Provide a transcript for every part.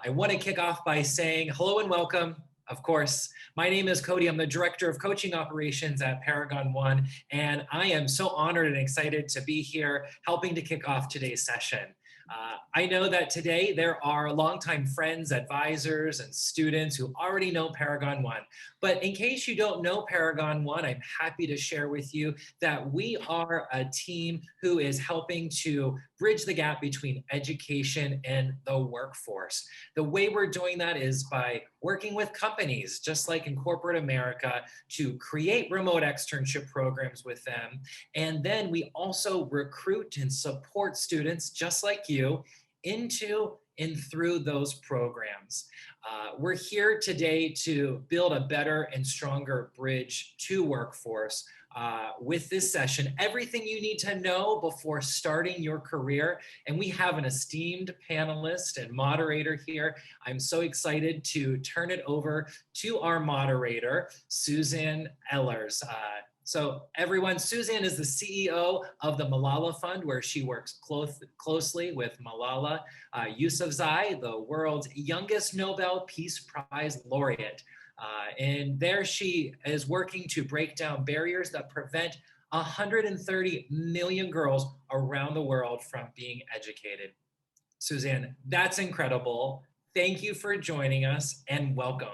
I want to kick off by saying hello and welcome. Of course, my name is Cody. I'm the Director of Coaching Operations at Paragon One, and I am so honored and excited to be here helping to kick off today's session. I know that today there are longtime friends, advisors, and students who already know Paragon One. But in case you don't know Paragon One, I'm happy to share with you that we are a team who is helping to bridge the gap between education and the workforce. The way we're doing that is by working with companies, just like in corporate America, to create remote externship programs with them. And then we also recruit and support students just like you into and through those programs. We're here today to build a better and stronger bridge to workforce with this session, everything you need to know before starting your career. And we have an esteemed panelist and moderator here. I'm so excited to turn it over to our moderator, Suzanne Ehlers. So everyone, Suzanne is the CEO of the Malala Fund, where she works closely with Malala Yousafzai, the world's youngest Nobel Peace Prize laureate. And there she is working to break down barriers that prevent 130 million girls around the world from being educated. Suzanne, that's incredible. Thank you for joining us and welcome.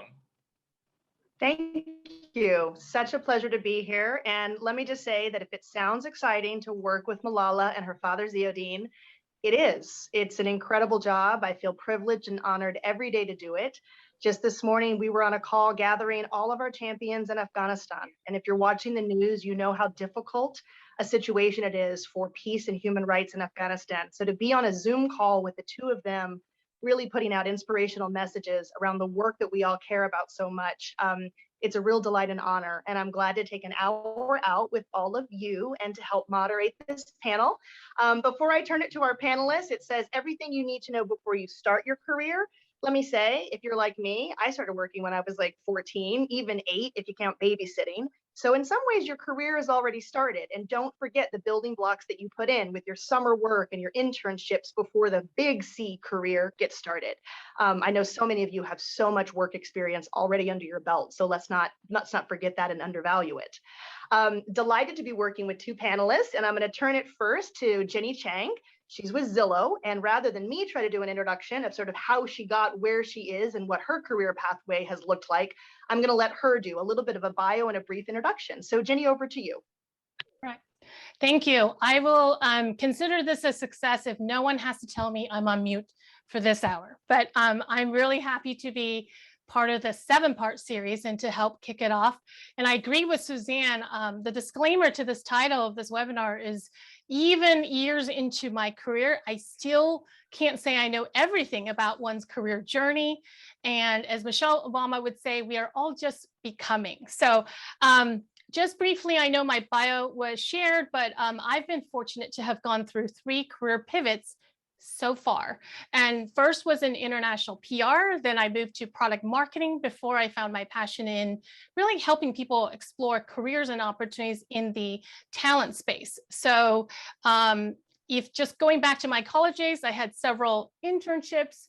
Thank you. Such a pleasure to be here. And let me just say that if it sounds exciting to work with Malala and her father, Ziauddin, it is. It's an incredible job. I feel privileged and honored every day to do it. Just this morning, we were on a call gathering all of our champions in Afghanistan. And if you're watching the news, you know how difficult a situation it is for peace and human rights in Afghanistan. So to be on a Zoom call with the two of them, really putting out inspirational messages around the work that we all care about so much. It's a real delight and honor, and I'm glad to take an hour out with all of you and to help moderate this panel. Before I turn it to our panelists, it says everything you need to know before you start your career. Let me say, if you're like me, I started working when I was like 14, even 8 if you count babysitting. So in some ways, your career has already started. And don't forget the building blocks that you put in with your summer work and your internships before the big C career gets started. I know so many of you have so much work experience already under your belt. So let's not forget that and undervalue it. Delighted to be working with two panelists. And I'm going to turn it first to Ginny Cheng. She's with Zillow, and rather than me try to do an introduction of sort of how she got where she is and what her career pathway has looked like, I'm going to let her do a little bit of a bio and a brief introduction. So Ginny, over to you. Right. Thank you. I will consider this a success if no one has to tell me I'm on mute for this hour. But I'm really happy to be part of the 7-part series and to help kick it off. And I agree with Suzanne. The disclaimer to this title of this webinar is, even years into my career, I still can't say I know everything about one's career journey. And as Michelle Obama would say, we are all just becoming. So just briefly, I know my bio was shared, but I've been fortunate to have gone through 3 career pivots so far. And first was in international PR. Then I moved to product marketing before I found my passion in really helping people explore careers and opportunities in the talent space. So if just going back to my college days, I had several internships,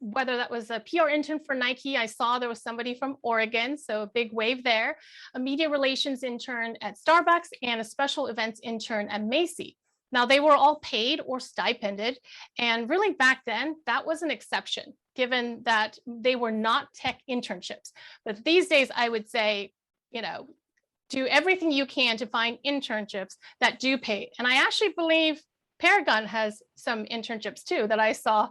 whether that was a PR intern for Nike. I saw there was somebody from Oregon, so a big wave there, a media relations intern at Starbucks, and a special events intern at Macy's. Now, they were all paid or stipended, and really back then, that was an exception, given that they were not tech internships. But these days, I would say, you know, do everything you can to find internships that do pay. And I actually believe Paragon has some internships too that I saw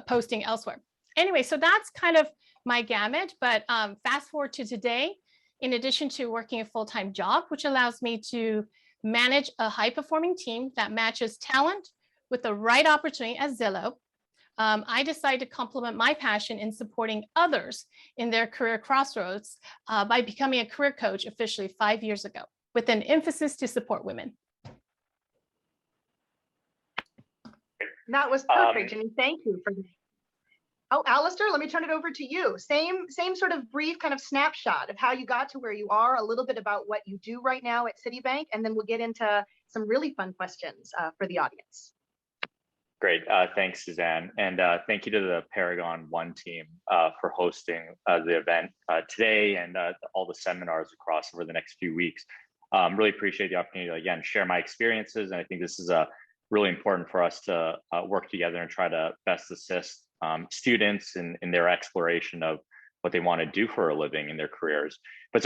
posting elsewhere. Anyway, so that's kind of my gamut, but fast forward to today, in addition to working a full-time job, which allows me to manage a high-performing team that matches talent with the right opportunity at Zillow, I decided to complement my passion in supporting others in their career crossroads by becoming a career coach officially 5 years ago, with an emphasis to support women. That was perfect, Ginny. Thank you for that. Oh, Aleister, let me turn it over to you. Same sort of brief kind of snapshot of how you got to where you are, a little bit about what you do right now at Citibank, and then we'll get into some really fun questions for the audience. Great. Thanks, Suzanne. And thank you to the Paragon One team for hosting the event today and all the seminars across over the next few weeks. Really appreciate the opportunity to, again, share my experiences. And I think this is really important for us to work together and try to best assist students in their exploration of what they want to do for a living in their careers. But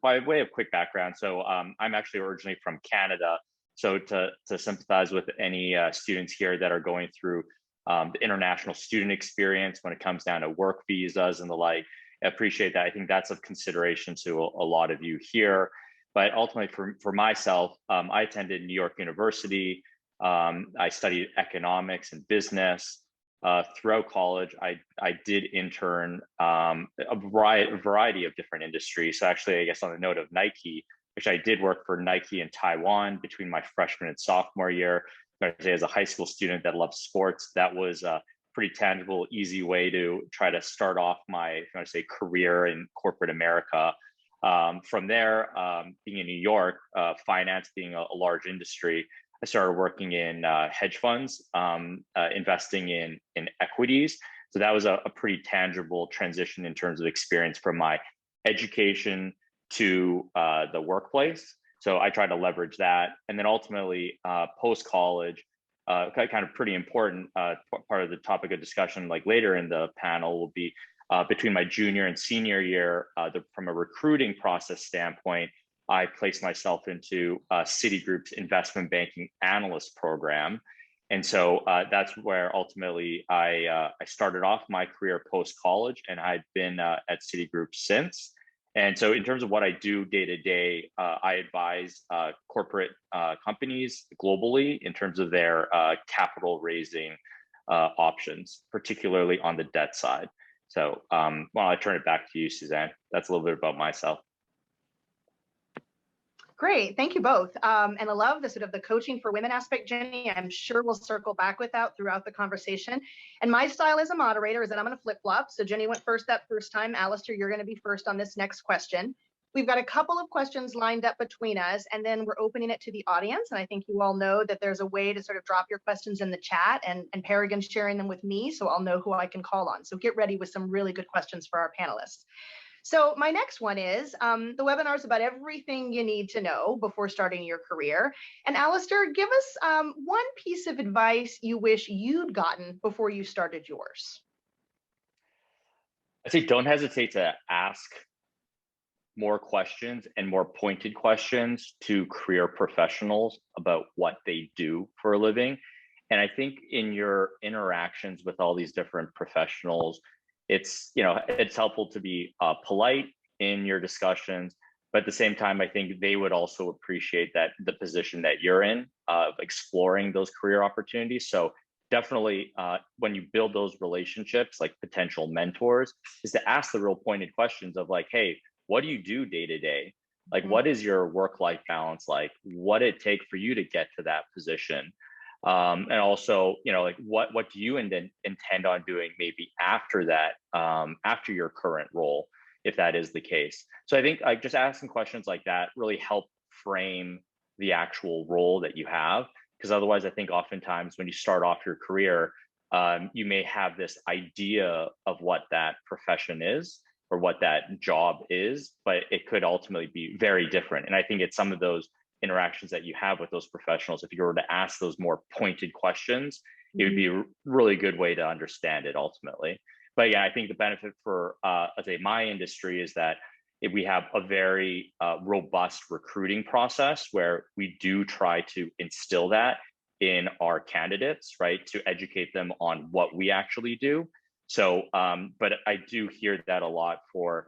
by way of quick background, so I'm actually originally from Canada. So to sympathize with any students here that are going through the international student experience when it comes down to work visas and the like, I appreciate that. I think that's of consideration to a lot of you here. But ultimately for myself, I attended New York University. I studied economics and business. Throughout college, I did intern a variety of different industries. So actually, I guess on the note of Nike, which I did work for Nike in Taiwan between my freshman and sophomore year. I'd say as a high school student that loved sports, that was a pretty tangible, easy way to try to start off my, if you want to say, career in corporate America. From there, being in New York, finance being a large industry, I started working in hedge funds, investing in equities. So that was a pretty tangible transition in terms of experience from my education to the workplace. So I tried to leverage that. And then ultimately, post-college, kind of pretty important part of the topic of discussion, like later in the panel, will be between my junior and senior year, from a recruiting process standpoint, I placed myself into Citigroup's investment banking analyst program. And so that's where ultimately I started off my career post-college, and I've been at Citigroup since. And so in terms of what I do day to day, I advise corporate companies globally in terms of their capital raising options, particularly on the debt side. So well, I turn it back to you, Suzanne. That's a little bit about myself. Great, thank you both. And I love the sort of the coaching for women aspect, Jenny. I'm sure we'll circle back with that throughout the conversation. And my style as a moderator is that I'm going to flip-flop. So Jenny went first that first time. Aleister, you're going to be first on this next question. We've got a couple of questions lined up between us, and then we're opening it to the audience. And I think you all know that there's a way to sort of drop your questions in the chat, and Paragon's sharing them with me, so I'll know who I can call on. So get ready with some really good questions for our panelists. So my next one is, the webinar is about everything you need to know before starting your career. And Aleister, give us one piece of advice you wish you'd gotten before you started yours. I say don't hesitate to ask more questions and more pointed questions to career professionals about what they do for a living. And I think in your interactions with all these different professionals, it's helpful to be polite in your discussions, but at the same time, I think they would also appreciate that the position that you're in of exploring those career opportunities. So definitely when you build those relationships, like potential mentors, is to ask the real pointed questions of like, hey, what do you do day to day? Like, what is your work-life balance like? What did it take for you to get to that position? And also, like what do you intend on doing maybe after that, after your current role, if that is the case? So I think like just asking questions like that really help frame the actual role that you have, because otherwise I think oftentimes when you start off your career, you may have this idea of what that profession is or what that job is, but it could ultimately be very different. And I think it's some of those interactions that you have with those professionals, if you were to ask those more pointed questions, it would be a really good way to understand it ultimately. But yeah, I think the benefit for, let's say, my industry is that if we have a very robust recruiting process where we do try to instill that in our candidates, right, to educate them on what we actually do. So, but I do hear that a lot for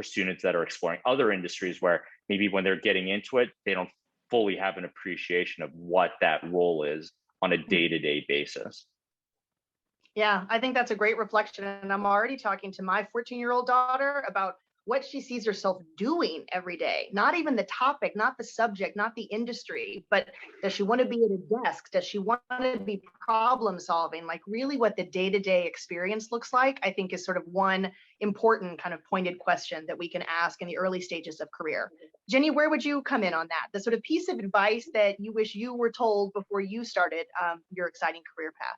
students that are exploring other industries where maybe when they're getting into it, they don't fully have an appreciation of what that role is on a day-to-day basis. Yeah, I think that's a great reflection. And I'm already talking to my 14-year-old daughter about what she sees herself doing every day, not even the topic, not the subject, not the industry, but does she want to be at a desk? Does she want to be problem solving? Like really what the day-to-day experience looks like, I think is sort of one important kind of pointed question that we can ask in the early stages of career. Ginny, where would you come in on that? The sort of piece of advice that you wish you were told before you started your exciting career path?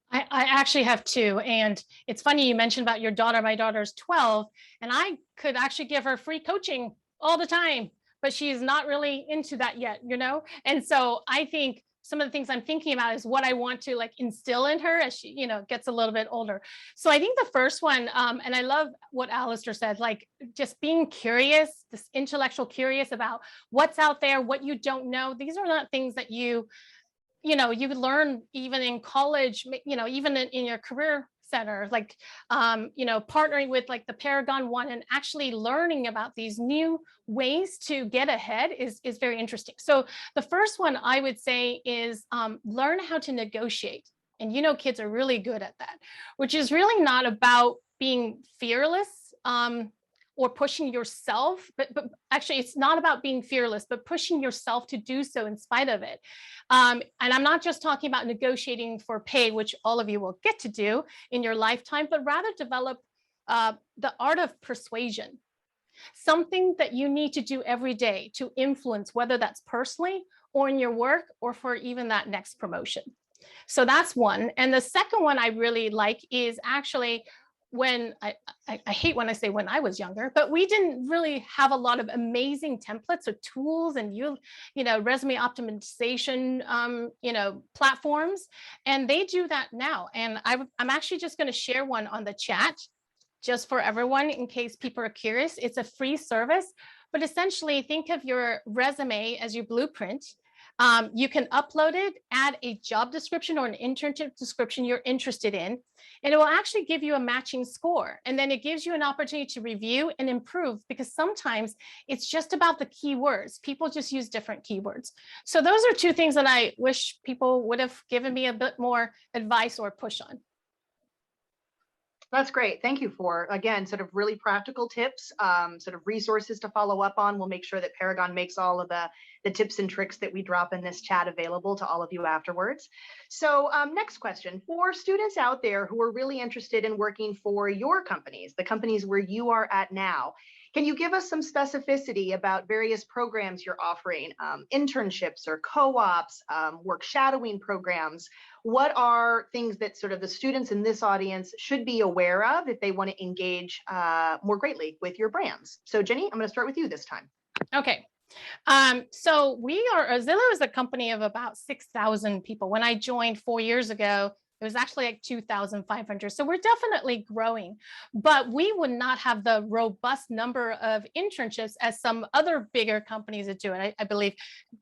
I actually have two. And it's funny you mentioned about your daughter. My daughter's 12, and I could actually give her free coaching all the time, but she's not really into that yet, you know? And so I think some of the things I'm thinking about is what I want to like instill in her as she, you know, gets a little bit older. So I think the first one, and I love what Aleister said, like just being curious, this intellectual curious about what's out there, what you don't know. These are not things that you would learn even in college, even in your career center, like, partnering with like the Paragon One and actually learning about these new ways to get ahead is very interesting. So the first one I would say is learn how to negotiate. And, kids are really good at that, which is really not about being fearless, or pushing yourself, but actually it's not about being fearless, but pushing yourself to do so in spite of it. And I'm not just talking about negotiating for pay, which all of you will get to do in your lifetime, but rather develop the art of persuasion, something that you need to do every day to influence, whether that's personally or in your work or for even that next promotion. So that's one. And the second one I really like is actually when I hate when I say when I was younger, but we didn't really have a lot of amazing templates or tools and resume optimization platforms, and they do that now. And I'm actually just going to share one on the chat just for everyone in case people are curious. It's a free service, but essentially think of your resume as your blueprint. You can upload it, add a job description or an internship description you're interested in, and it will actually give you a matching score. And then it gives you an opportunity to review and improve, because sometimes it's just about the keywords. People just use different keywords. So those are two things that I wish people would have given me a bit more advice or push on. That's great. Thank you for, again, sort of really practical tips, sort of resources to follow up on. We'll make sure that Paragon makes all of the tips and tricks that we drop in this chat available to all of you afterwards. So next question, for students out there who are really interested in working for your companies, the companies where you are at now, can you give us some specificity about various programs you're offering, internships or co-ops, work shadowing programs? What are things that sort of the students in this audience should be aware of if they want to engage more greatly with your brands? So Ginny, I'm going to start with you this time. Okay. So Zillow is a company of about 6,000 people. When I joined 4 years ago, it was actually like 2,500. So we're definitely growing, but we would not have the robust number of internships as some other bigger companies that do it. I believe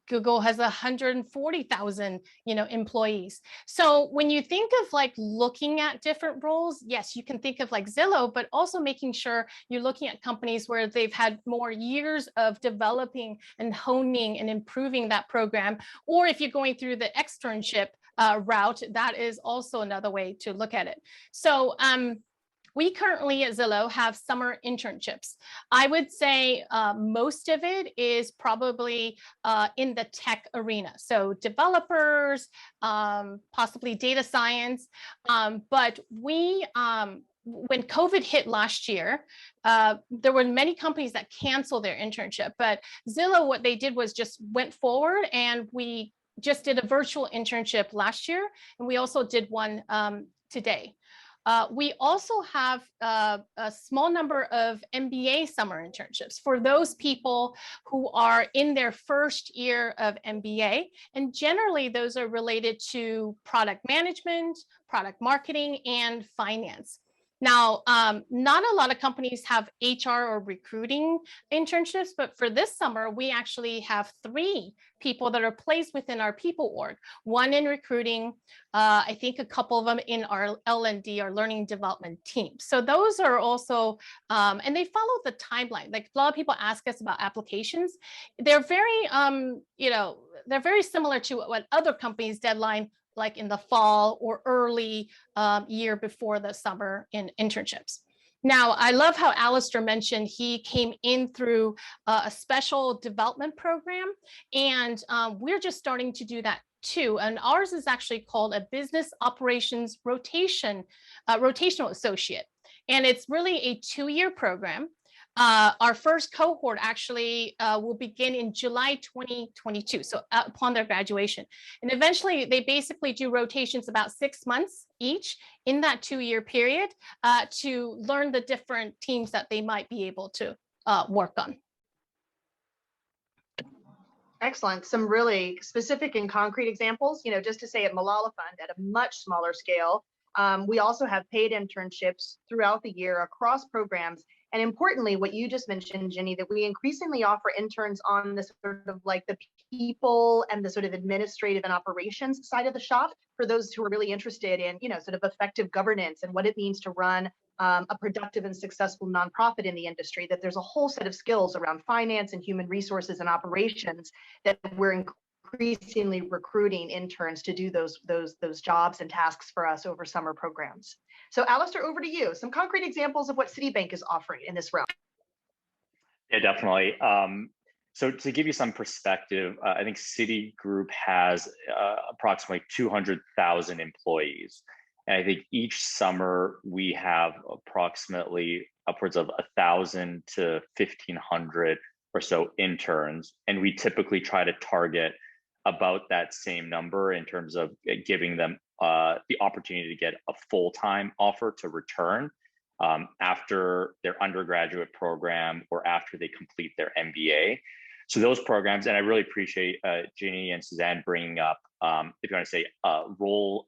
Google has 140,000, employees. So when you think of like looking at different roles, yes, you can think of like Zillow, but also making sure you're looking at companies where they've had more years of developing and honing and improving that program. Or if you're going through the externship route, that is also another way to look at it. So we currently at Zillow have summer internships. I would say most of it is probably in the tech arena. So developers, possibly data science, but we, when COVID hit last year, there were many companies that canceled their internship, but Zillow, what they did was just went forward, and we just did a virtual internship last year, and we also did one today. We also have a small number of MBA summer internships for those people who are in their first year of MBA. And generally, those are related to product management, product marketing, and finance. Now, not a lot of companies have HR or recruiting internships, but for this summer, we actually have 3 people that are placed within our people org, one in recruiting, I think a couple of them in our L&D, our learning development team. So those are also, and they follow the timeline. Like a lot of people ask us about applications. They're very, they're very similar to what other companies' deadline, like in the fall or early year before the summer in internships. Now, I love how Aleister mentioned he came in through a special development program, and we're just starting to do that too. And ours is actually called a business operations rotational associate. And it's really a 2-year program. Our first cohort actually will begin in July 2022, so upon their graduation. And eventually, they basically do rotations about 6 months each in that 2-year period to learn the different teams that they might be able to work on. Excellent. Some really specific and concrete examples, just to say at Malala Fund at a much smaller scale, we also have paid internships throughout the year across programs. And importantly, what you just mentioned, Ginny, that we increasingly offer interns on the sort of like the people and the sort of administrative and operations side of the shop for those who are really interested in, sort of effective governance and what it means to run a productive and successful nonprofit in the industry, that there's a whole set of skills around finance and human resources and operations that we're increasingly recruiting interns to do those jobs and tasks for us over summer programs. So Aleister, over to you. Some concrete examples of what Citibank is offering in this realm. Yeah, definitely. So to give you some perspective, I think Citigroup has approximately 200,000 employees. And I think each summer we have approximately upwards of 1,000 to 1,500 or so interns. And we typically try to target about that same number in terms of giving them the opportunity to get a full-time offer to return after their undergraduate program or after they complete their MBA. So those programs, and I really appreciate Ginny and Suzanne bringing up, if you want to say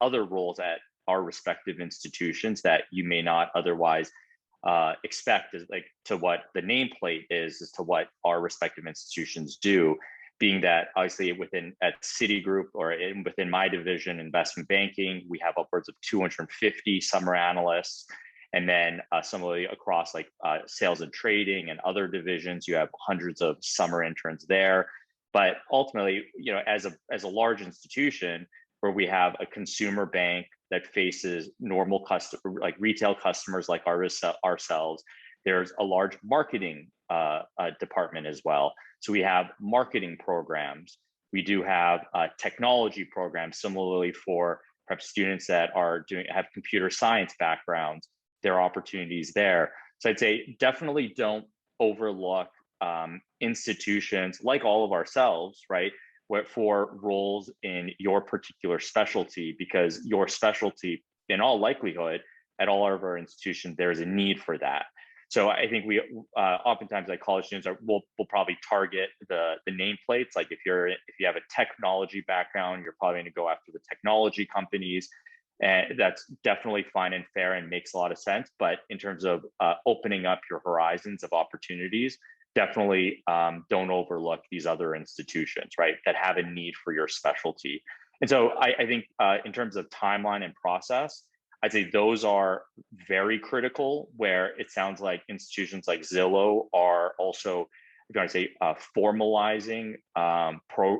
other roles at our respective institutions that you may not otherwise expect, is like to what the nameplate is as to what our respective institutions do, being that obviously at Citigroup or within my division, investment banking, we have upwards of 250 summer analysts. And then similarly across like sales and trading and other divisions, you have hundreds of summer interns there. But ultimately, as a large institution where we have a consumer bank that faces normal customer, like retail customers like ourselves, there's a large marketing department as well. So we have marketing programs. We do have technology programs, similarly for perhaps students that have computer science backgrounds. There are opportunities there. So I'd say definitely don't overlook institutions like all of ourselves, right, for roles in your particular specialty, because your specialty, in all likelihood, at all of our institutions, there's a need for that. So I think we oftentimes, like college students, will probably target the nameplates. Like if you have a technology background, you're probably going to go after the technology companies, and that's definitely fine and fair and makes a lot of sense. But in terms of opening up your horizons of opportunities, definitely don't overlook these other institutions, right, that have a need for your specialty. And so I think in terms of timeline and process, I'd say those are very critical, where it sounds like institutions like Zillow are also, if you want to say, formalizing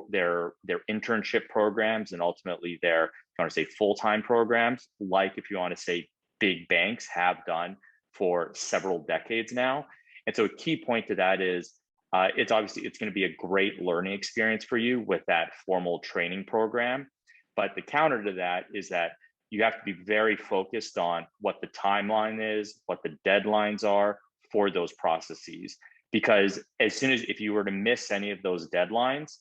their internship programs and ultimately their, if you want to say, full-time programs, like if you want to say big banks have done for several decades now. And so a key point to that is it's going to be a great learning experience for you with that formal training program. But the counter to that is that you have to be very focused on what the timeline is, what the deadlines are for those processes. Because if you were to miss any of those deadlines,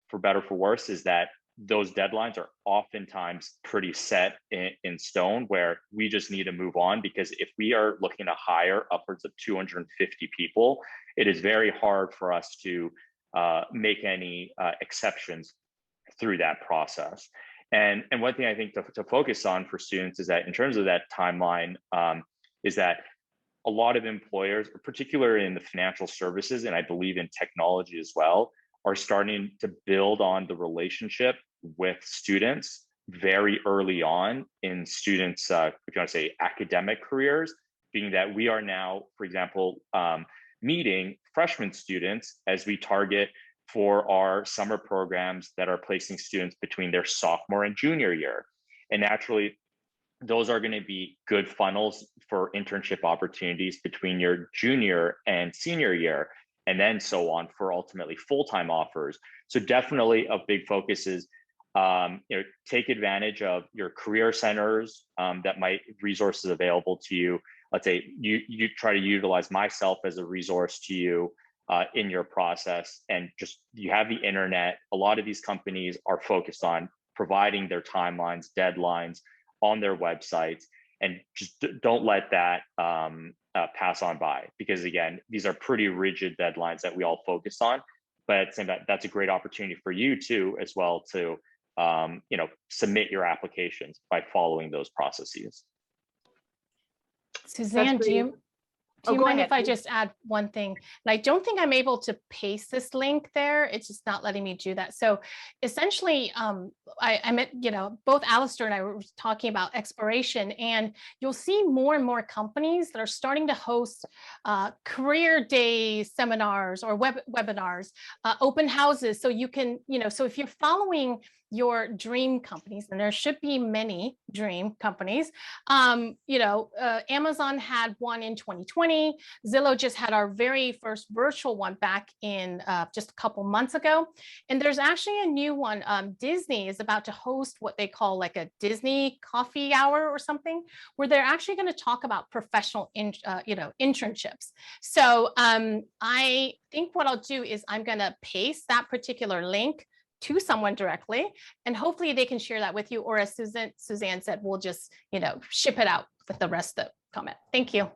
for better or for worse, is that those deadlines are oftentimes pretty set in stone, where we just need to move on. Because if we are looking to hire upwards of 250 people, it is very hard for us to make any exceptions through that process. And one thing I think to focus on for students is that in terms of that timeline, is that a lot of employers, particularly in the financial services, and I believe in technology as well, are starting to build on the relationship with students very early on in students, if you want to say, academic careers, being that we are now, for example, meeting freshman students as we target for our summer programs that are placing students between their sophomore and junior year. And naturally, those are going to be good funnels for internship opportunities between your junior and senior year, and then so on for ultimately full-time offers. So definitely a big focus is take advantage of your career centers that might resources available to you. Let's say you try to utilize myself as a resource to you in your process, and just you have the internet. A lot of these companies are focused on providing their timelines, deadlines on their websites, and just don't let that pass on by, because again, these are pretty rigid deadlines that we all focus on. But at the same time, that's a great opportunity for you too, as well, to submit your applications by following those processes. Suzanne, do you go mind ahead, if I please. just add one thing? And I don't think I'm able to paste this link there. It's just not letting me do that. So essentially, I met, both Aleister and I were talking about exploration, and you'll see more and more companies that are starting to host career day seminars or webinars, open houses. So you can, so if you're following your dream companies, and there should be many dream companies. Amazon had one in 2020. Zillow just had our very first virtual one back in just a couple months ago. And there's actually a new one. Disney is about to host what they call like a Disney coffee hour or something, where they're actually going to talk about professional, internships. So I think what I'll do is I'm going to paste that particular link to someone directly, and hopefully they can share that with you, or as Suzanne said, we'll just, ship it out with the rest of the comment. Thank you.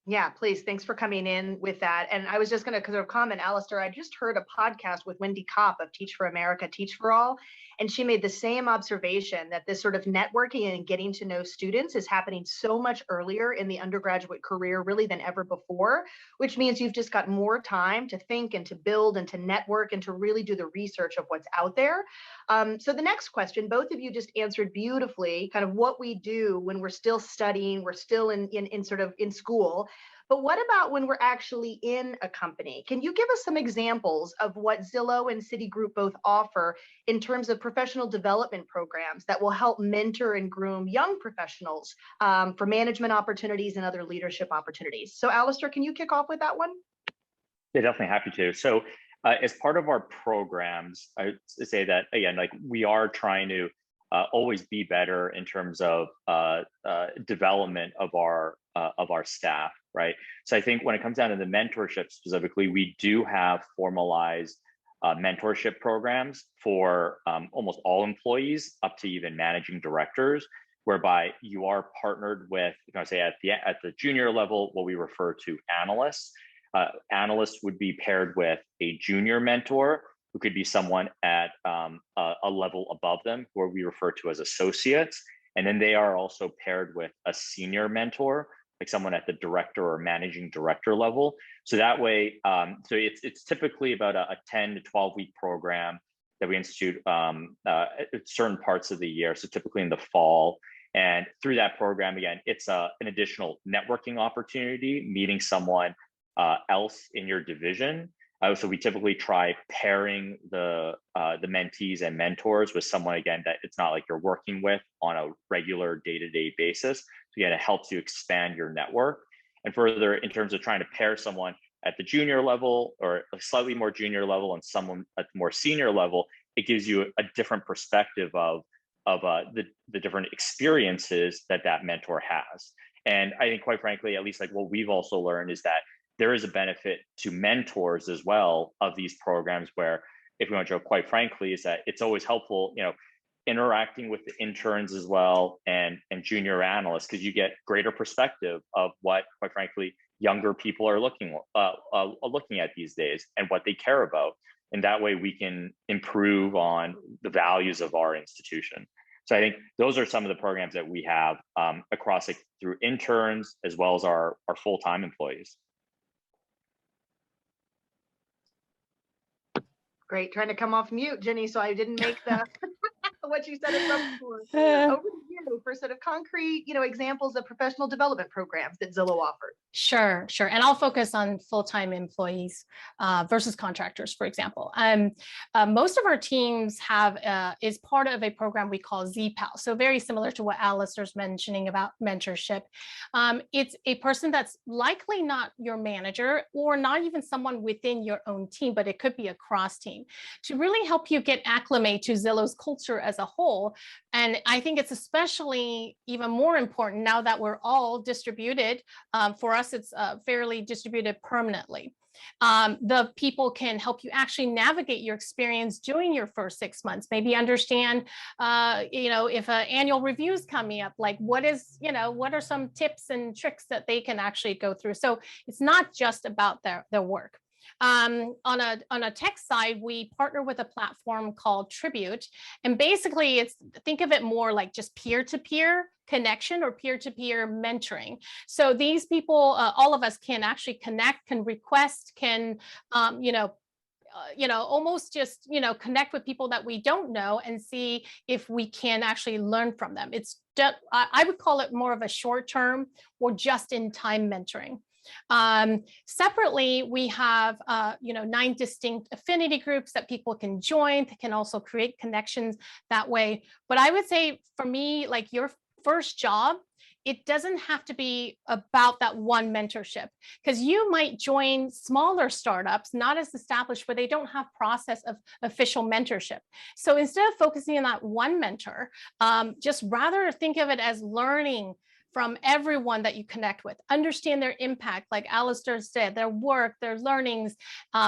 Yeah, please. Thanks for coming in with that. And I was just going to comment, Aleister, I just heard a podcast with Wendy Kopp of Teach for America, Teach for All. And she made the same observation that this sort of networking and getting to know students is happening so much earlier in the undergraduate career, really, than ever before, which means you've just got more time to think and to build and to network and to really do the research of what's out there. So the next question, both of you just answered beautifully, kind of what we do when we're still studying, we're still in school. But what about when we're actually in a company? Can you give us some examples of what Zillow and Citigroup both offer in terms of professional development programs that will help mentor and groom young professionals for management opportunities and other leadership opportunities? So Aleister, can you kick off with that one? Yeah, definitely happy to. So as part of our programs, I would say that, again, like we are trying to always be better in terms of development of our staff, right? So I think when it comes down to the mentorship specifically, we do have formalized mentorship programs for almost all employees, up to even managing directors, whereby you are partnered with, say at the junior level, what we refer to analysts. Analysts would be paired with a junior mentor, who could be someone at a level above them, who we refer to as associates. And then they are also paired with a senior mentor, like someone at the director or managing director level. So that way, so it's typically about a 10 to 12 week program that we institute at certain parts of the year. So typically in the fall. And through that program, again, it's an additional networking opportunity, meeting someone else in your division. So we typically try pairing the mentees and mentors with someone, again, that it's not like you're working with on a regular day-to-day basis. So again, it helps you expand your network. And further, in terms of trying to pair someone at the junior level or a slightly more junior level and someone at the more senior level, it gives you a different perspective of the different experiences that mentor has. And I think, quite frankly, at least like what we've also learned is that there is a benefit to mentors as well of these programs, where, if we want to joke, quite frankly, is that it's always helpful, interacting with the interns as well and junior analysts, because you get greater perspective of what, quite frankly, younger people are looking at these days and what they care about. And that way we can improve on the values of our institution. So I think those are some of the programs that we have across through interns as well as our full-time employees. Great. Trying to come off mute, Ginny, so I didn't make the what you said above before. Over to you. for sort of concrete, examples of professional development programs that Zillow offered? Sure. And I'll focus on full-time employees versus contractors, for example. Most of our teams is part of a program we call ZPAL. So very similar to what Aleister's mentioning about mentorship. It's a person that's likely not your manager or not even someone within your own team, but it could be a cross team to really help you get acclimated to Zillow's culture as a whole. And I think it's especially even more important now that we're all distributed. For us, it's fairly distributed permanently. The people can help you actually navigate your experience during your first 6 months, maybe understand, if an annual review is coming up, like what are some tips and tricks that they can actually go through. So it's not just about their work. On a tech side, we partner with a platform called Tribute. And basically think of it more like just peer-to-peer connection or peer-to-peer mentoring. So these people, all of us can actually connect, can request, can, almost just, connect with people that we don't know and see if we can actually learn from them. I would call it more of a short-term or just-in-time mentoring. Separately, we have 9 distinct affinity groups that people can join. They can also create connections that way. But I would say for me, like your first job, it doesn't have to be about that one mentorship, because you might join smaller startups, not as established, where they don't have process of official mentorship. So instead of focusing on that one mentor, just rather think of it as learning from everyone that you connect with, understand their impact, like Aleister said, their work, their learnings,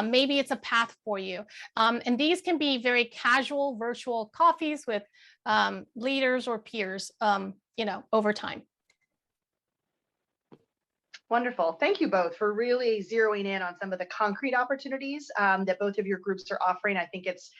maybe it's a path for you. And these can be very casual virtual coffees with leaders or peers, over time. Wonderful. Thank you both for really zeroing in on some of the concrete opportunities that both of your groups are offering. I think it's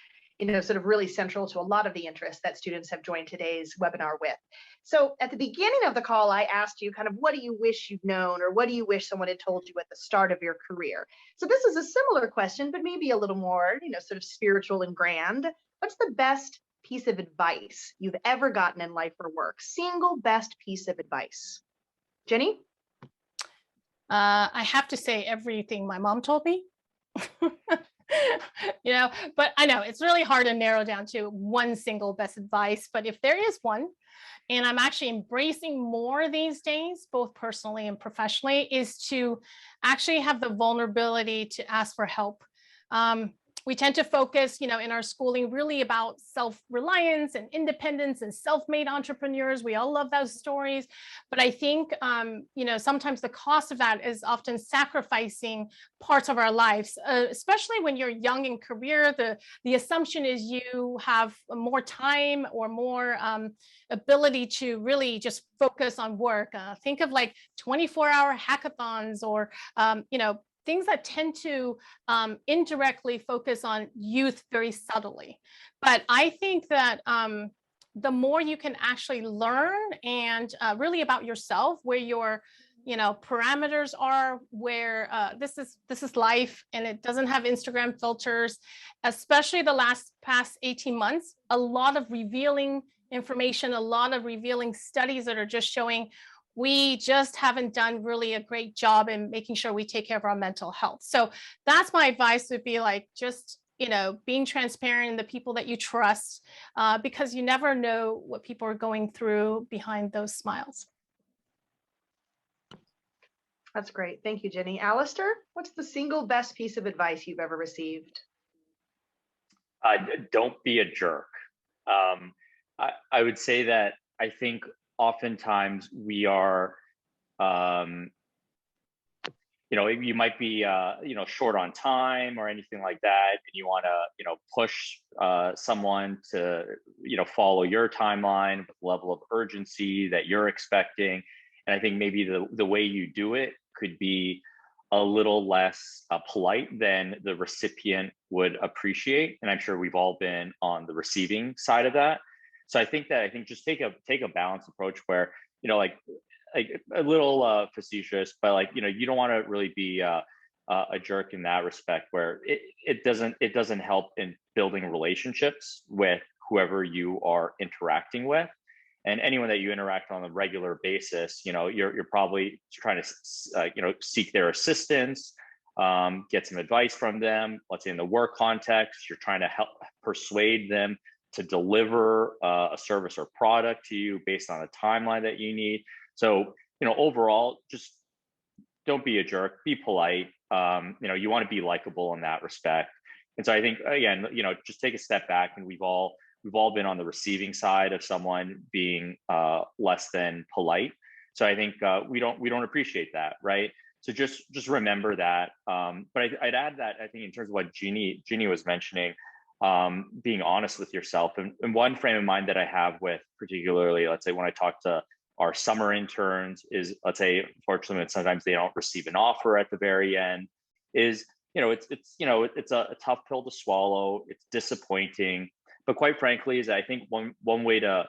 sort of really central to a lot of the interests that students have joined today's webinar with. So at the beginning of the call, I asked you kind of, what do you wish you'd known, or what do you wish someone had told you at the start of your career? So this is a similar question, but maybe a little more, sort of spiritual and grand. What's the best piece of advice you've ever gotten in life or work? Single best piece of advice. Ginny? I have to say everything my mom told me. But I know it's really hard to narrow down to one single best advice, but if there is one, and I'm actually embracing more these days, both personally and professionally, is to actually have the vulnerability to ask for help. We tend to focus, in our schooling really about self-reliance and independence and self-made entrepreneurs. We all love those stories. But I think, sometimes the cost of that is often sacrificing parts of our lives, especially when you're young in career. The assumption is you have more time or more ability to really just focus on work. Think of like 24-hour hackathons or, things that tend to indirectly focus on youth very subtly. But I think that the more you can actually learn and really about yourself, where your parameters are, where this is life and it doesn't have Instagram filters, especially the past 18 months, a lot of revealing information, a lot of revealing studies that are just showing we just haven't done really a great job in making sure we take care of our mental health. So that's my advice, would be like, just, being transparent in the people that you trust, because you never know what people are going through behind those smiles. That's great. Thank you, Ginny. Aleister, what's the single best piece of advice you've ever received? Don't be a jerk. I would say that I think oftentimes we are, you might be, short on time or anything like that, and you want to, push someone to, follow your timeline with the level of urgency that you're expecting. And I think maybe the way you do it could be a little less polite than the recipient would appreciate. And I'm sure we've all been on the receiving side of that. So I think just take a balanced approach where, like a little facetious, but like, you don't want to really be a jerk in that respect, where it doesn't help in building relationships with whoever you are interacting with. And anyone that you interact on a regular basis, you're probably trying to, seek their assistance, get some advice from them. Let's say in the work context, you're trying to help persuade them to deliver a service or product to you based on a timeline that you need. So, overall, just don't be a jerk, be polite. You want to be likable in that respect. And so I think, again, just take a step back, and we've all been on the receiving side of someone being less than polite. So I think we don't appreciate that, right? So just remember that. But I'd add that I think in terms of what Ginny was mentioning, being honest with yourself. And one frame of mind that I have with, particularly, let's say when I talk to our summer interns, is, let's say, unfortunately, sometimes they don't receive an offer at the very end, is, it's a tough pill to swallow. It's disappointing. But quite frankly, is I think one way to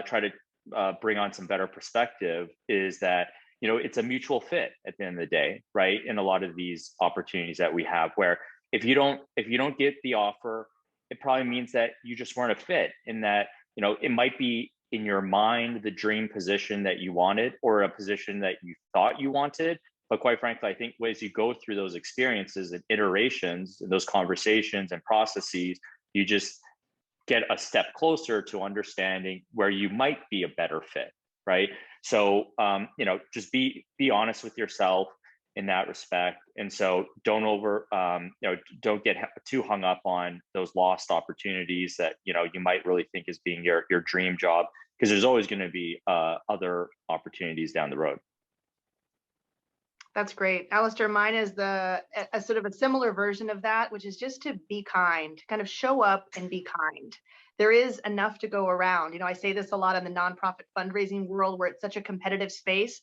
try to bring on some better perspective is that, it's a mutual fit at the end of the day, right? In a lot of these opportunities that we have, where if you don't get the offer, it probably means that you just weren't a fit, in that, it might be in your mind the dream position that you wanted, or a position that you thought you wanted. But quite frankly, I think as you go through those experiences and iterations and those conversations and processes, you just get a step closer to understanding where you might be a better fit, right? So, just be honest with yourself in that respect. And so don't get too hung up on those lost opportunities that, you might really think as being your dream job, because there's always going to be other opportunities down the road. That's great. Aleister, mine is a sort of a similar version of that, which is just to be kind, kind of show up and be kind. There is enough to go around. I say this a lot in the nonprofit fundraising world, where it's such a competitive space.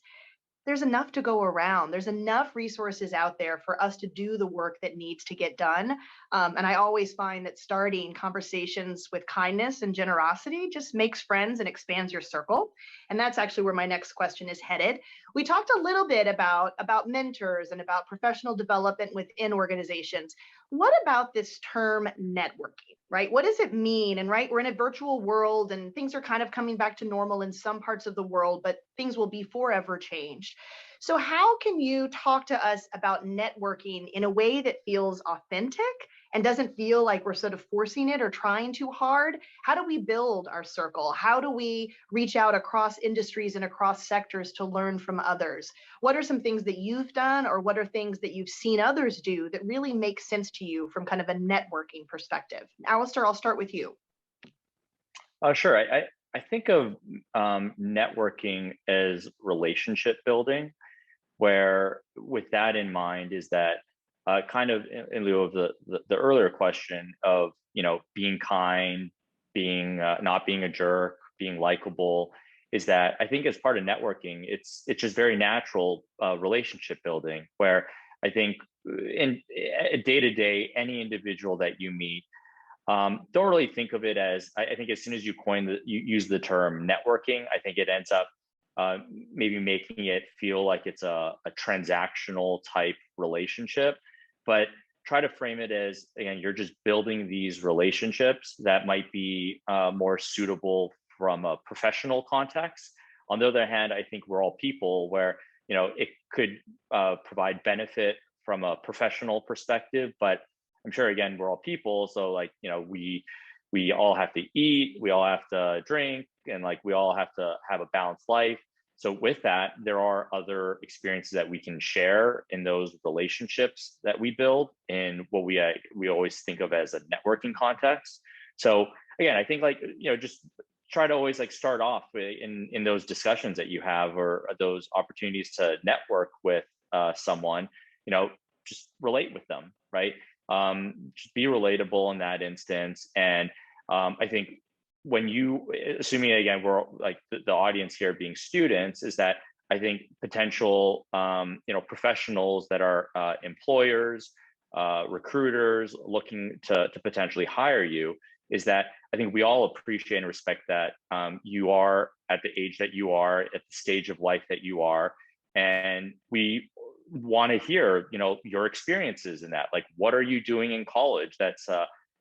There's enough to go around. There's enough resources out there for us to do the work that needs to get done. And I always find that starting conversations with kindness and generosity just makes friends and expands your circle. And that's actually where my next question is headed. We talked a little bit about mentors and about professional development within organizations. What about this term networking, right? What does it mean? And right, we're in a virtual world and things are kind of coming back to normal in some parts of the world, but things will be forever changed. So how can you talk to us about networking in a way that feels authentic and doesn't feel like we're sort of forcing it or trying too hard? How do we build our circle? How do we reach out across industries and across sectors to learn from others? What are some things that you've done, or what are things that you've seen others do that really make sense to you from kind of a networking perspective? Aleister, I'll start with you. Sure. I think of networking as relationship building, where with that in mind is that kind of in lieu of the earlier question of, being kind, being not being a jerk, being likable, is that I think as part of networking, it's just very natural relationship building, where I think in day to day, any individual that you meet, don't really think of it as, I think as soon as you use the term networking, I think it ends up maybe making it feel like it's a transactional type relationship. But try to frame it as, again, you're just building these relationships that might be more suitable from a professional context. On the other hand, I think we're all people, where it could provide benefit from a professional perspective, but I'm sure, again, we're all people. So we all have to eat, we all have to drink, and we all have to have a balanced life. So with that, there are other experiences that we can share in those relationships that we build in what we always think of as a networking context. So again, I think just try to always start off in those discussions that you have, or those opportunities to network with someone, just relate with them, right? Just be relatable in that instance. And I think when assuming again, we're the audience here being students, is that I think potential, professionals that are employers, recruiters looking to potentially hire you, is that I think we all appreciate and respect that you are at the age that you are, at the stage of life that you are, and we want to hear, your experiences in that. What are you doing in college that's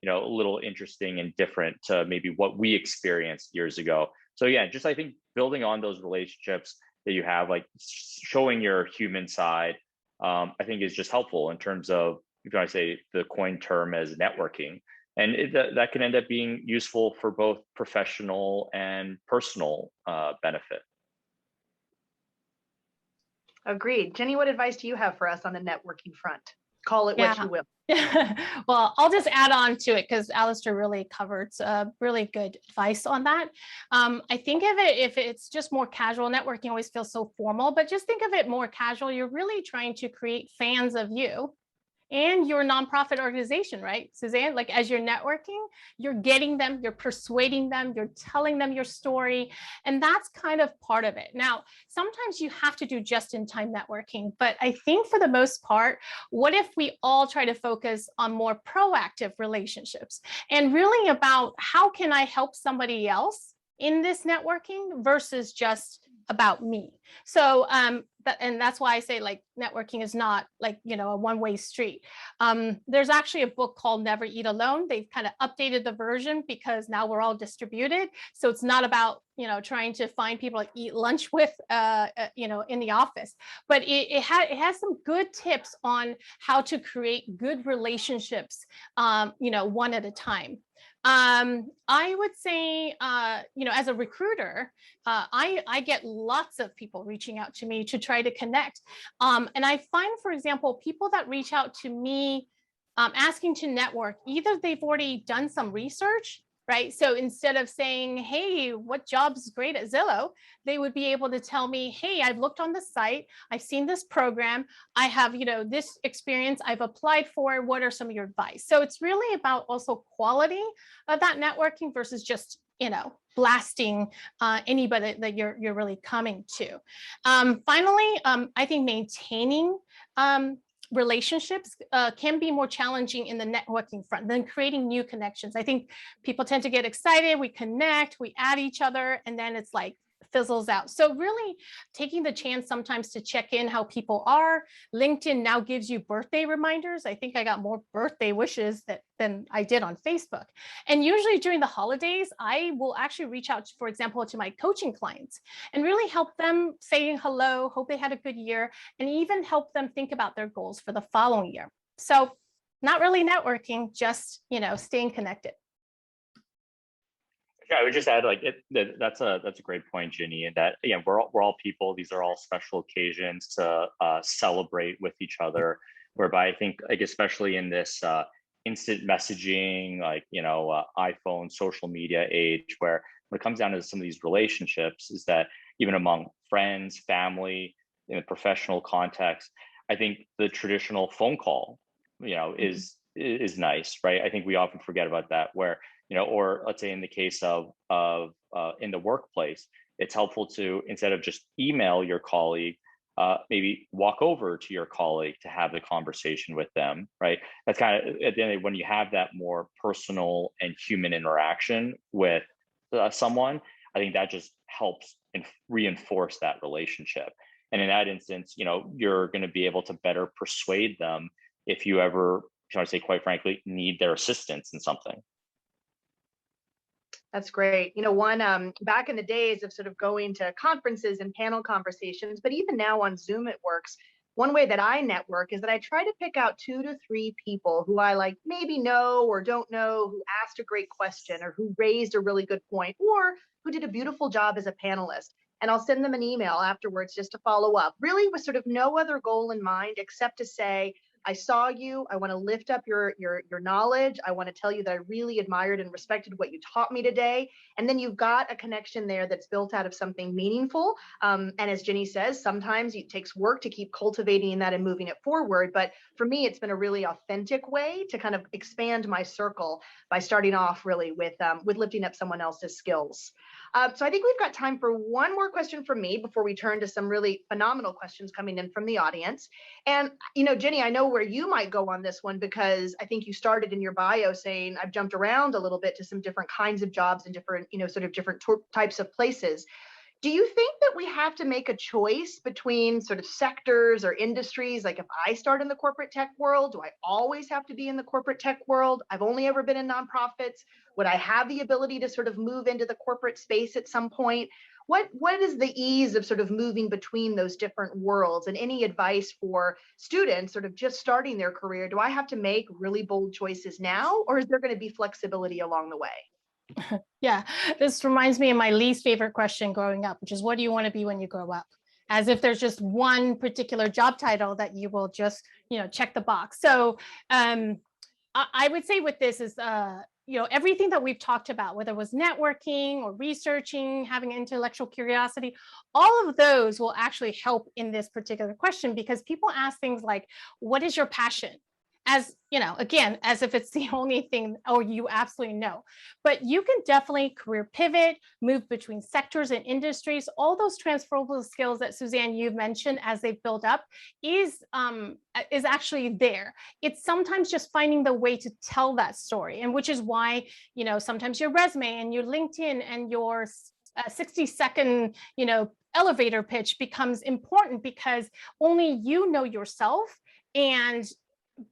a little interesting and different to maybe what we experienced years ago. So yeah, just I think building on those relationships that you have, like showing your human side, I think is just helpful in terms of, if I say the coined term as networking. And that can end up being useful for both professional and personal benefit. Agreed. Ginny, what advice do you have for us on the networking front? Call it what you will. Well, I'll just add on to it because Aleister really covered really good advice on that. I think of it, if it's just more casual, networking always feels so formal, but just think of it more casual. You're really trying to create fans of you and your nonprofit organization, right, Suzanne? Like as you're networking, you're getting them, you're persuading them, you're telling them your story. And that's kind of part of it. Now, sometimes you have to do just-in-time networking, but I think for the most part, what if we all try to focus on more proactive relationships and really about how can I help somebody else in this networking versus just about me. So and that's why I say like networking is not like, a one-way street. There's actually a book called Never Eat Alone. They've kind of updated the version because now we're all distributed. So it's not about, trying to find people to eat lunch with, in the office, but it has some good tips on how to create good relationships, one at a time. I would say, as a recruiter, I get lots of people reaching out to me to try to connect. And I find, for example, people that reach out to me asking to network, either they've already done some research, right? So instead of saying, hey, what job's great at Zillow, they would be able to tell me, hey, I've looked on the site, I've seen this program, I have, this experience I've applied for, what are some of your advice? So it's really about also quality of that networking versus just, blasting anybody that you're really coming to. Finally, I think maintaining relationships can be more challenging in the networking front than creating new connections. I think people tend to get excited, we connect, we add each other, and then it's like fizzles out. So really taking the chance sometimes to check in how people are. LinkedIn now gives you birthday reminders. I think I got more birthday wishes than I did on Facebook. And usually during the holidays, I will actually reach out, for example, to my coaching clients and really help them saying hello, hope they had a good year, and even help them think about their goals for the following year. So not really networking, just, staying connected. Yeah, I would just add that's a great point, Ginny, and that we're all people. These are all special occasions to celebrate with each other. Whereby I think especially in this instant messaging, iPhone, social media age, where when it comes down to some of these relationships, is that even among friends, family, in a professional context, I think the traditional phone call, is nice, right? I think we often forget about that, where or let's say in the case of in the workplace, it's helpful to, instead of just email your colleague, maybe walk over to your colleague to have the conversation with them, right? That's kind of, at the end of the day, when you have that more personal and human interaction with someone, I think that just helps and reinforce that relationship. And in that instance, you're going to be able to better persuade them if you ever, I say, quite frankly, need their assistance in something. That's great. One, back in the days of sort of going to conferences and panel conversations, but even now on Zoom, it works. One way that I network is that I try to pick out 2 to 3 people who I maybe know or don't know, who asked a great question or who raised a really good point or who did a beautiful job as a panelist. And I'll send them an email afterwards just to follow up, really with sort of no other goal in mind except to say, I saw you. I want to lift up your knowledge. I want to tell you that I really admired and respected what you taught me today. And then you've got a connection there that's built out of something meaningful. And as Ginny says, sometimes it takes work to keep cultivating that and moving it forward. But for me, it's been a really authentic way to kind of expand my circle by starting off really with lifting up someone else's skills. So I think we've got time for one more question from me before we turn to some really phenomenal questions coming in from the audience. And, Ginny, I know where you might go on this one, because I think you started in your bio saying I've jumped around a little bit to some different kinds of jobs and different, sort of different types of places. Do you think that we have to make a choice between sort of sectors or industries? Like if I start in the corporate tech world, do I always have to be in the corporate tech world? I've only ever been in nonprofits. Would I have the ability to sort of move into the corporate space at some point? What is the ease of sort of moving between those different worlds, and any advice for students sort of just starting their career? Do I have to make really bold choices now, or is there going to be flexibility along the way? Yeah, this reminds me of my least favorite question growing up, which is, what do you want to be when you grow up? As if there's just one particular job title that you will just, check the box. So I would say with this is, everything that we've talked about, whether it was networking or researching, having intellectual curiosity, all of those will actually help in this particular question, because people ask things like, what is your passion? As again, as if it's the only thing, or you absolutely know. But you can definitely career pivot, move between sectors and industries. All those transferable skills that Suzanne, you've mentioned as they build up is actually there. It's sometimes just finding the way to tell that story, and which is why sometimes your resume and your LinkedIn and your 60-second elevator pitch becomes important, because only you know yourself.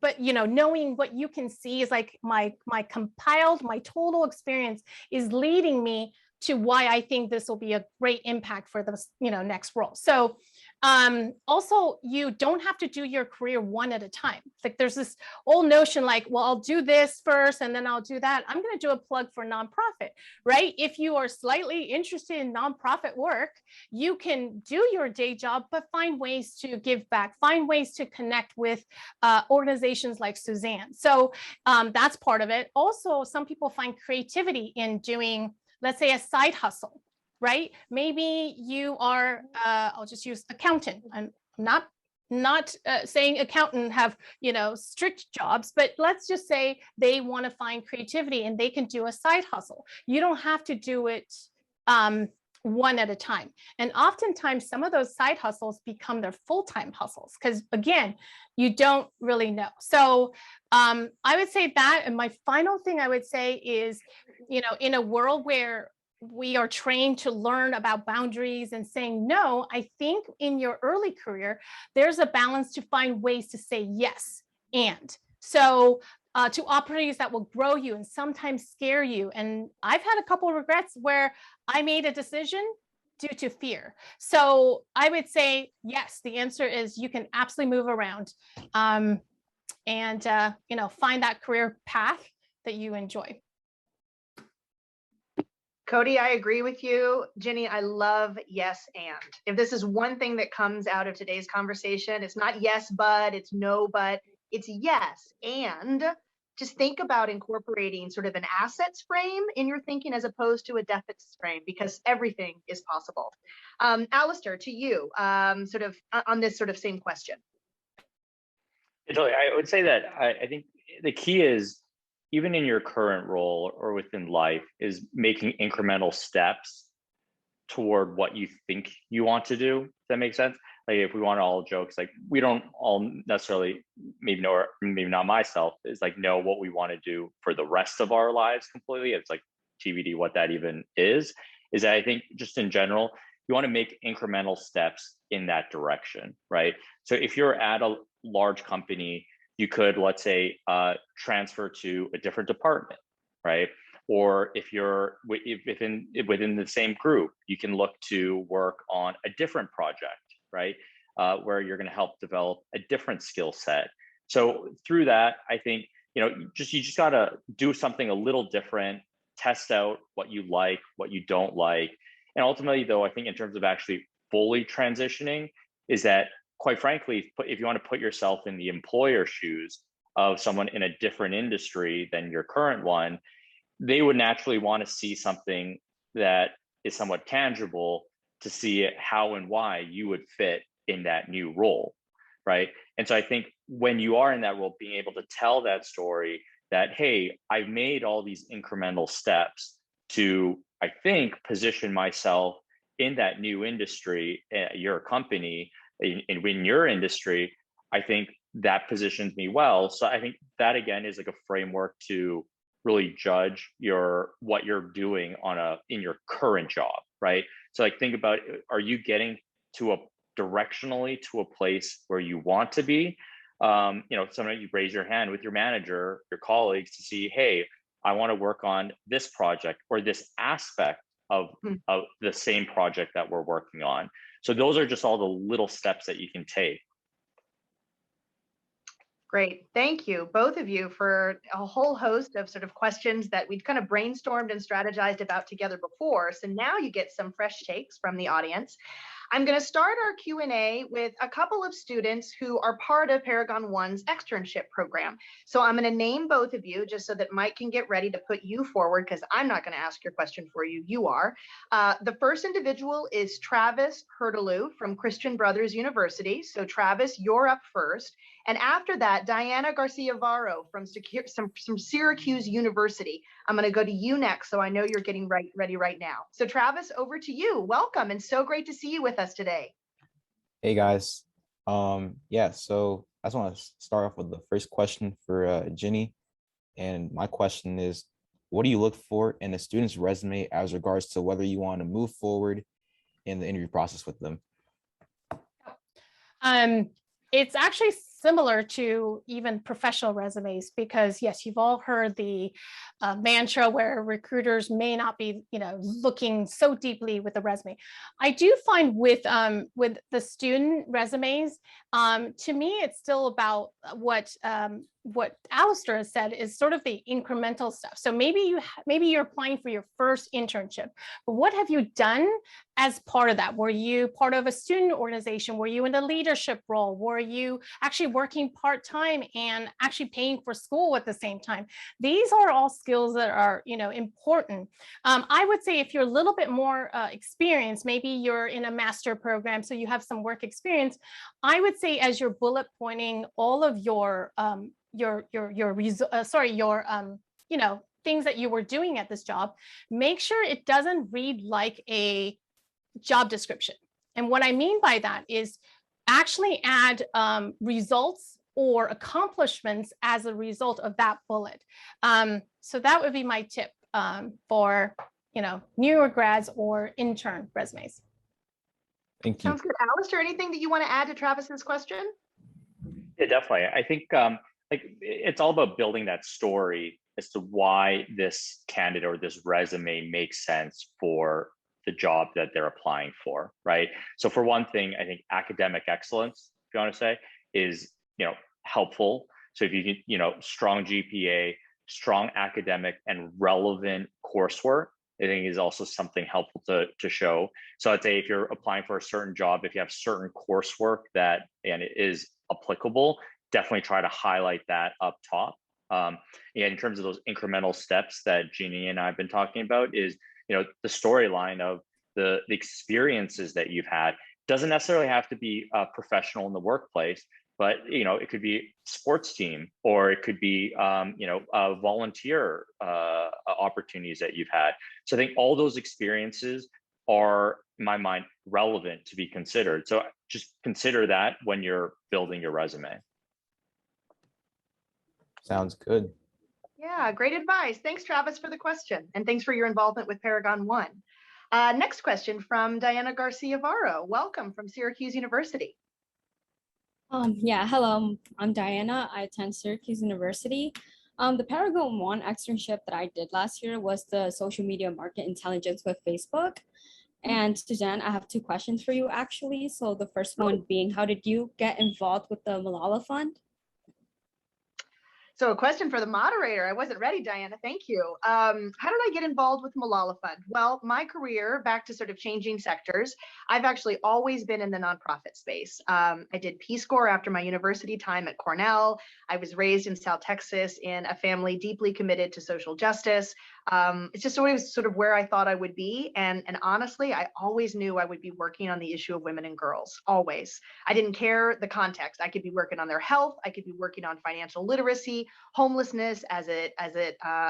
But knowing what you can see is like my total experience is leading me to why I think this will be a great impact for the next role. So also, you don't have to do your career one at a time. Like there's this old notion like, well, I'll do this first and then I'll do that. I'm going to do a plug for nonprofit, right? If you are slightly interested in nonprofit work, you can do your day job, but find ways to give back, find ways to connect with organizations like Suzanne. So that's part of it. Also, some people find creativity in doing, let's say, a side hustle. Right? Maybe you are, I'll just use accountant. I'm not saying accountant have, strict jobs, but let's just say they want to find creativity and they can do a side hustle. You don't have to do it one at a time. And oftentimes some of those side hustles become their full-time hustles, because again, you don't really know. So I would say that. And my final thing I would say is, in a world where we are trained to learn about boundaries and saying no, I think in your early career, there's a balance to find ways to say yes. And so to opportunities that will grow you and sometimes scare you. And I've had a couple of regrets where I made a decision due to fear. So I would say, yes, the answer is you can absolutely move around and, find that career path that you enjoy. Cody, I agree with you. Ginny, I love yes and. If this is one thing that comes out of today's conversation, it's not yes, but, it's no, but, it's yes. And just think about incorporating sort of an assets frame in your thinking as opposed to a deficits frame, because everything is possible. Aleister, to you, sort of on this sort of same question. Totally. I would say that I think the key is, even in your current role or within life, is making incremental steps toward what you think you want to do. Does that make sense? Like if we want to all jokes, like we don't all necessarily, maybe know, or maybe not myself, is like know what we want to do for the rest of our lives completely. It's like TBD what that even is that I think just in general, you want to make incremental steps in that direction, right? So if you're at a large company, you could, let's say, transfer to a different department, right? Or if you're within the same group, you can look to work on a different project, right? Where you're going to help develop a different skill set. So through that, I think you just got to do something a little different, test out what you like, what you don't like, and ultimately, though, I think in terms of actually fully transitioning, is that, quite frankly, if you want to put yourself in the employer's shoes of someone in a different industry than your current one, they would naturally want to see something that is somewhat tangible to see how and why you would fit in that new role, right? And so I think when you are in that role, being able to tell that story that, hey, I've made all these incremental steps to, I think, position myself in that new industry, your company, in your industry, I think that positions me well. So I think that, again, is like a framework to really judge what you're doing in your current job, right? So like think about, are you getting to a directionally to a place where you want to be? Sometimes you raise your hand with your manager, your colleagues to see, hey, I want to work on this project or this aspect of the same project that we're working on. So those are just all the little steps that you can take. Great. Thank you, both of you, for a whole host of sort of questions that we'd kind of brainstormed and strategized about together before. So now you get some fresh takes from the audience. I'm going to start our Q&A with a couple of students who are part of Paragon One's externship program. So I'm going to name both of you just so that Mike can get ready to put you forward, because I'm not going to ask your question for you. You are. The first individual is Travis Hurtelou from Christian Brothers University. So Travis, you're up first. And after that, Diana Garcia-Varro from Syracuse University. I'm going to go to you next, so I know you're getting ready right now. So Travis, over to you. Welcome, and so great to see you with us today. Hey guys. Yeah, so I just want to start off with the first question for Ginny. And my question is, what do you look for in a student's resume as regards to whether you want to move forward in the interview process with them? It's actually similar to even professional resumes, because yes, you've all heard the mantra where recruiters may not be, looking so deeply with the resume. I do find with the student resumes, to me, it's still about what Aleister has said is sort of the incremental stuff. So maybe you're applying for your first internship, but what have you done as part of that? Were you part of a student organization? Were you in a leadership role? Were you actually working part-time and actually paying for school at the same time? These are all skills that are, important. I would say if you're a little bit more experienced, maybe you're in a master program, so you have some work experience. I would say as you're bullet pointing all of your things that you were doing at this job, make sure it doesn't read like a job description. And what I mean by that is actually add results or accomplishments as a result of that bullet. So that would be my tip for newer grads or intern resumes. Thank you. Sounds good. Aleister, anything that you want to add to Travis's question? Yeah, definitely. I think it's all about building that story as to why this candidate or this resume makes sense for the job that they're applying for, right? So for one thing, I think academic excellence, if you want to say, is helpful. So if you can, strong GPA, strong academic and relevant coursework, I think is also something helpful to show. So I'd say if you're applying for a certain job, if you have certain coursework and it is applicable, definitely try to highlight that up top. In terms of those incremental steps that Ginny and I have been talking about is, the storyline of the experiences that you've had. Doesn't necessarily have to be professional in the workplace, but it could be sports team, or it could be volunteer opportunities that you've had. So I think all those experiences are, in my mind, relevant to be considered. So just consider that when you're building your resume. Sounds good. Yeah, great advice. Thanks, Travis, for the question. And thanks for your involvement with Paragon One. Next question from Diana Garcia-Varro. Welcome from Syracuse University. Hello, I'm Diana. I attend Syracuse University. The Paragon One externship that I did last year was the social media market intelligence with Facebook. And Suzanne, I have two questions for you actually. So the first one being, how did you get involved with the Malala Fund? So a question for the moderator. I wasn't ready, Diana. Thank you. How did I get involved with Malala Fund? Well, my career, back to sort of changing sectors, I've actually always been in the nonprofit space. I did Peace Corps after my university time at Cornell. I was raised in South Texas in a family deeply committed to social justice. It's just always sort of where I thought I would be. And honestly, I always knew I would be working on the issue of women and girls, always. I didn't care the context. I could be working on their health. I could be working on financial literacy, homelessness as it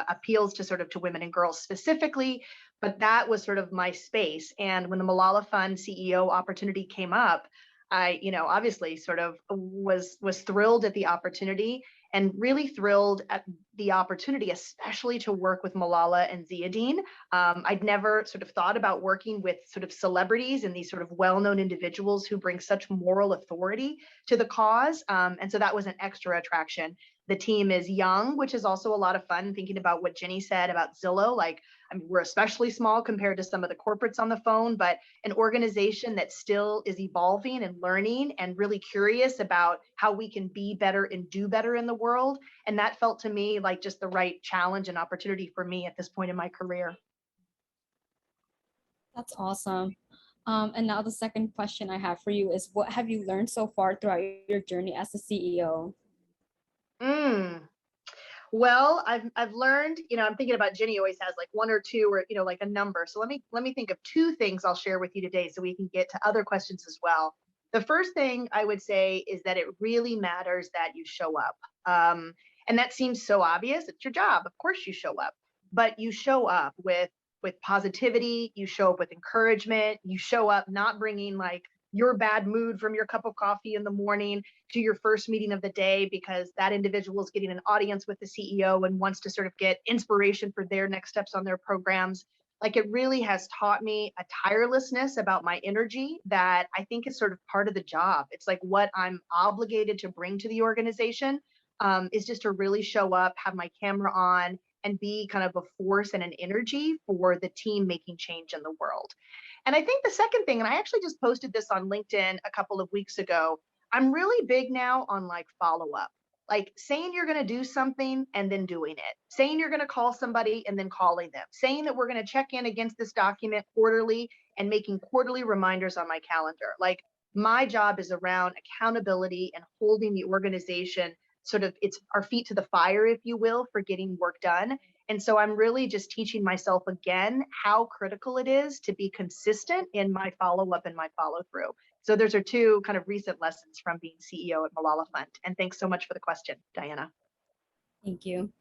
appeals to sort of to women and girls specifically. But that was sort of my space. And when the Malala Fund CEO opportunity came up, I, obviously sort of was thrilled at the opportunity and really thrilled at the opportunity, especially to work with Malala and Ziadeen. I'd never sort of thought about working with sort of celebrities and these sort of well-known individuals who bring such moral authority to the cause. And so that was an extra attraction. The team is young, which is also a lot of fun, thinking about what Ginny said about Zillow. Like, I mean, we're especially small compared to some of the corporates on the phone, but an organization that still is evolving and learning and really curious about how we can be better and do better in the world. And that felt to me like just the right challenge and opportunity for me at this point in my career. That's awesome. And now the second question I have for you is, what have you learned so far throughout your journey as a CEO? Well, I've learned, I'm thinking about Ginny always has like one or two or, like a number. So let me think of two things I'll share with you today so we can get to other questions as well. The first thing I would say is that it really matters that you show up. And that seems so obvious. It's your job. Of course you show up, but you show up with positivity. You show up with encouragement. You show up not bringing like your bad mood from your cup of coffee in the morning to your first meeting of the day because that individual is getting an audience with the CEO and wants to sort of get inspiration for their next steps on their programs. Like, it really has taught me a tirelessness about my energy that I think is sort of part of the job. It's like what I'm obligated to bring to the organization is just to really show up, have my camera on, and be kind of a force and an energy for the team making change in the world. And I think the second thing, and I actually just posted this on LinkedIn a couple of weeks ago, I'm really big now on like follow up, like saying you're going to do something and then doing it, saying you're going to call somebody and then calling them, saying that we're going to check in against this document quarterly and making quarterly reminders on my calendar. Like, my job is around accountability and holding the organization sort of, it's our feet to the fire, if you will, for getting work done. And so I'm really just teaching myself again how critical it is to be consistent in my follow-up and my follow-through. So those are two kind of recent lessons from being CEO at Malala Fund. And thanks so much for the question, Diana. Thank you.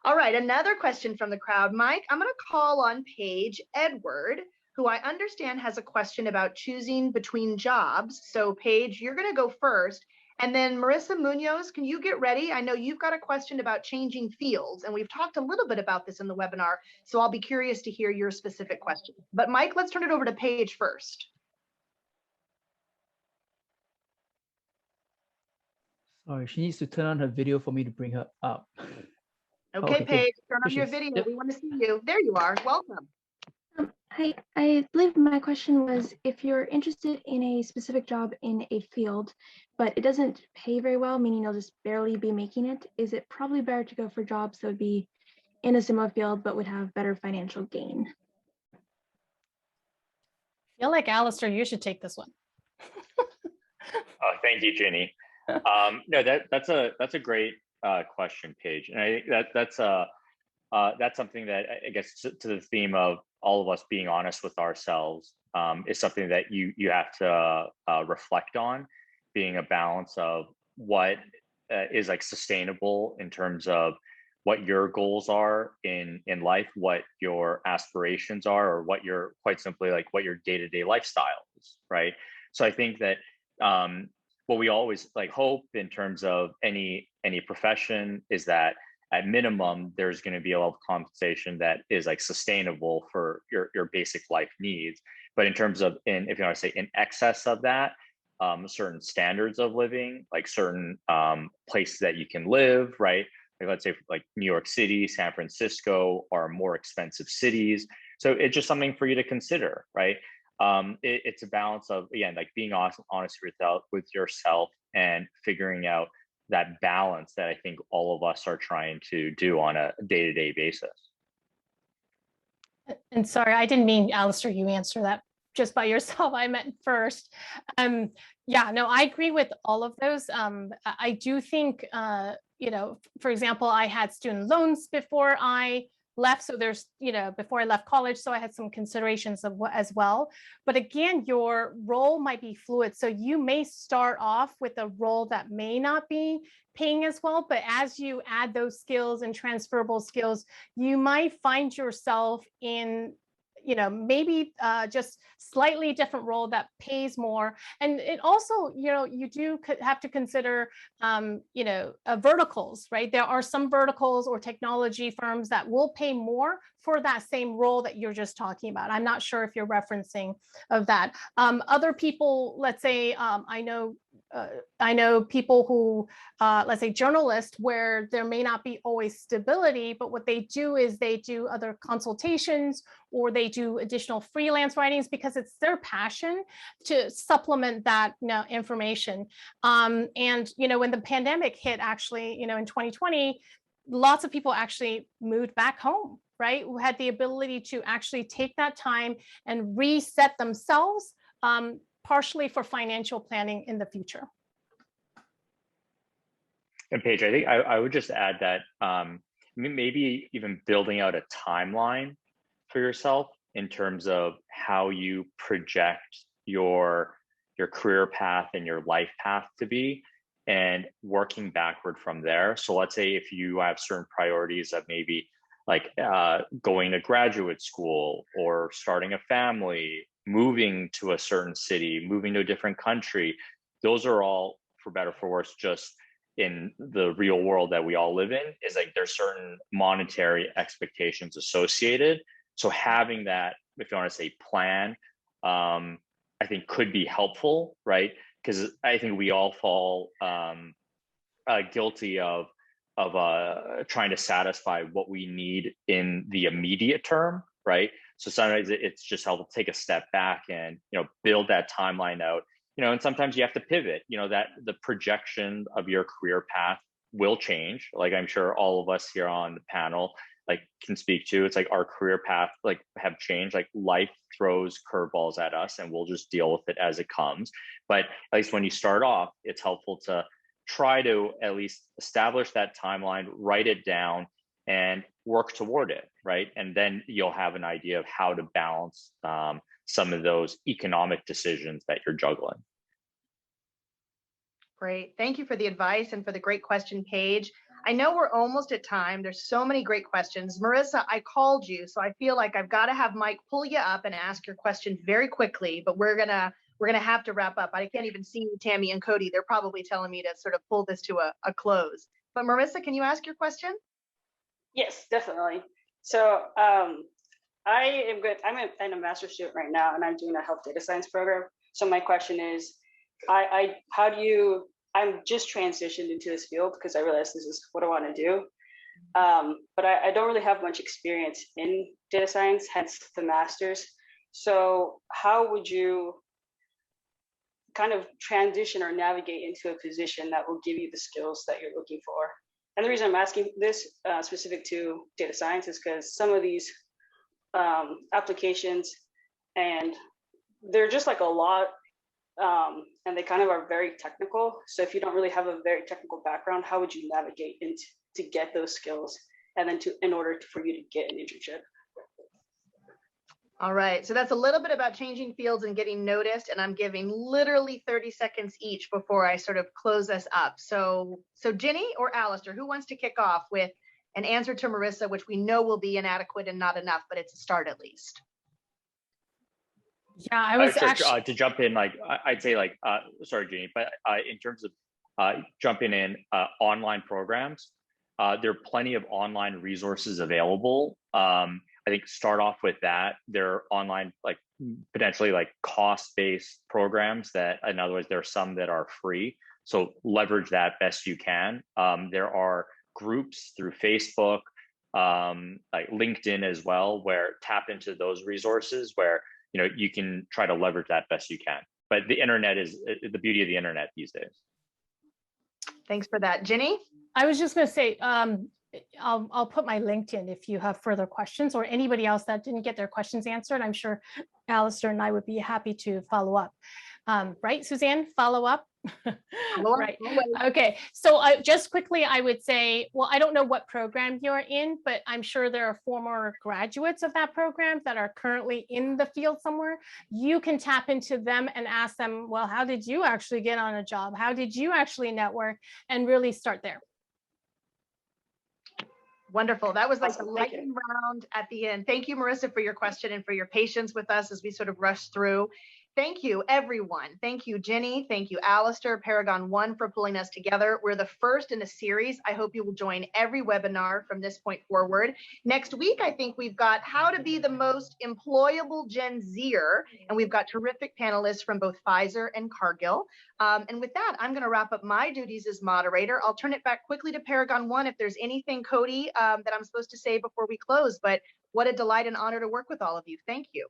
All right, another question from the crowd. Mike, I'm going to call on Paige Edward, who I understand has a question about choosing between jobs. So Paige, you're going to go first. And then Marissa Munoz, can you get ready? I know you've got a question about changing fields, and we've talked a little bit about this in the webinar, so I'll be curious to hear your specific question. But Mike, let's turn it over to Paige first. Sorry, she needs to turn on her video for me to bring her up. Okay, Paige, turn on Here your she is. video. Yep. We want to see you. There you are. Welcome. Hi, I believe my question was, if you're interested in a specific job in a field, but it doesn't pay very well, meaning you'll just barely be making it, is it probably better to go for jobs that would be in a similar field but would have better financial gain? I feel like Aleister, you should take this one. Oh, thank you, Ginny. No, that's a great question, Paige, and I think that's something that I guess to the theme of all of us being honest with ourselves is something that you have to reflect on, being a balance of what is like sustainable in terms of what your goals are in life, what your aspirations are, or what your, quite simply, like what your day-to-day lifestyle is, right? So I think that what we always like hope in terms of any profession is that at minimum, there's going to be a level of compensation that is like sustainable for your basic life needs. But in terms of, if you want to say in excess of that, certain standards of living, like certain places that you can live, right? Like let's say like New York City, San Francisco are more expensive cities. So it's just something for you to consider, right? It's a balance of, again, like being honest with yourself and figuring out that balance that I think all of us are trying to do on a day-to-day basis. And sorry, I didn't mean, Aleister, you answer that just by yourself. I meant first. Yeah, no, I agree with all of those. I do think, for example, I had student loans before I left. So there's, before I left college, so I had some considerations as well. But again, your role might be fluid. So you may start off with a role that may not be paying as well, but as you add those skills and transferable skills, you might find yourself in, maybe just slightly different role that pays more. And it also, you do have to consider, verticals, right? There are some verticals or technology firms that will pay more for that same role that you're just talking about. I'm not sure if you're referencing of that. Other people, let's say, I know people who, let's say journalists, where there may not be always stability, but what they do is they do other consultations or they do additional freelance writings because it's their passion to supplement that information. And, when the pandemic hit, actually, in 2020, lots of people actually moved back home, right? Who had the ability to actually take that time and reset themselves, partially for financial planning in the future. And Paige, I think I would just add that maybe even building out a timeline for yourself in terms of how you project your career path and your life path to be, and working backward from there. So let's say if you have certain priorities of maybe like going to graduate school or starting a family, moving to a certain city, moving to a different country, those are all, for better or for worse, just in the real world that we all live in, is like there's certain monetary expectations associated. So having that, if you want to say plan, I think could be helpful, right? Because I think we all fall guilty of trying to satisfy what we need in the immediate term, right? So sometimes it's just helpful to take a step back and build that timeline out. And sometimes you have to pivot. That the projection of your career path will change. Like I'm sure all of us here on the panel can speak to. It's like our career path have changed. Like life throws curveballs at us, and we'll just deal with it as it comes. But at least when you start off, it's helpful to try to at least establish that timeline, write it down, and work toward it, right? And then you'll have an idea of how to balance some of those economic decisions that you're juggling. Great. Thank you for the advice and for the great question, Paige. I know we're almost at time. There's so many great questions. Marissa, I called you, so I feel like I've got to have Mike pull you up and ask your question very quickly, but we're gonna have to wrap up. I can't even see Tammy and Cody. They're probably telling me to sort of pull this to a close. But Marissa, can you ask your question? Yes, definitely. So I am good. I'm in a master's student right now, and I'm doing a health data science program. So my question is, I'm just transitioned into this field because I realized this is what I want to do. But I don't really have much experience in data science, hence the master's. So how would you kind of transition or navigate into a position that will give you the skills that you're looking for? And the reason I'm asking this specific to data science is because some of these applications, and they're just like a lot, and they kind of are very technical. So if you don't really have a very technical background, how would you navigate to get those skills and then in order for you to get an internship? All right, so that's a little bit about changing fields and getting noticed, and I'm giving literally 30 seconds each before I sort of close us up. So Ginny or Aleister, who wants to kick off with an answer to Marissa, which we know will be inadequate and not enough, but it's a start at least. Yeah, I was actually to jump in. I'd say sorry, Ginny, but in terms of jumping in online programs, there are plenty of online resources available. I think start off with that. There are online, potentially cost-based programs that, in other words, there are some that are free. So leverage that best you can. There are groups through Facebook, like LinkedIn as well, where tap into those resources where you can try to leverage that best you can. But the internet is the beauty of the internet these days. Thanks for that, Ginny. I was just going to say, I'll put my LinkedIn if you have further questions or anybody else that didn't get their questions answered. I'm sure Aleister and I would be happy to follow up. Right, Suzanne, follow up? Right. Okay. So just quickly, I would say, well, I don't know what program you're in, but I'm sure there are former graduates of that program that are currently in the field somewhere. You can tap into them and ask them, well, how did you actually get on a job? How did you actually network? And really start there. Wonderful. That was like Awesome. the Thank you. lightning round at the end. Thank you, Marissa, for your question and for your patience with us as we sort of rush through. Thank you, everyone. Thank you, Ginny. Thank you, Aleister, Paragon One, for pulling us together. We're the first in a series. I hope you will join every webinar from this point forward. Next week, I think we've got how to be the most employable Gen Zer, and we've got terrific panelists from both Pfizer and Cargill. And with that, I'm going to wrap up my duties as moderator. I'll turn it back quickly to Paragon One if there's anything, Cody, that I'm supposed to say before we close. But what a delight and honor to work with all of you. Thank you.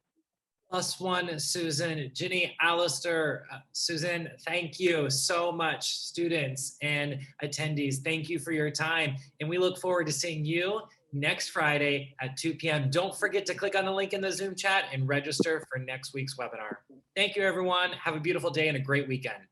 +1, Susan, Ginny, Aleister, Susan, thank you so much, students and attendees. Thank you for your time. And we look forward to seeing you next Friday at 2 p.m. Don't forget to click on the link in the Zoom chat and register for next week's webinar. Thank you, everyone. Have a beautiful day and a great weekend.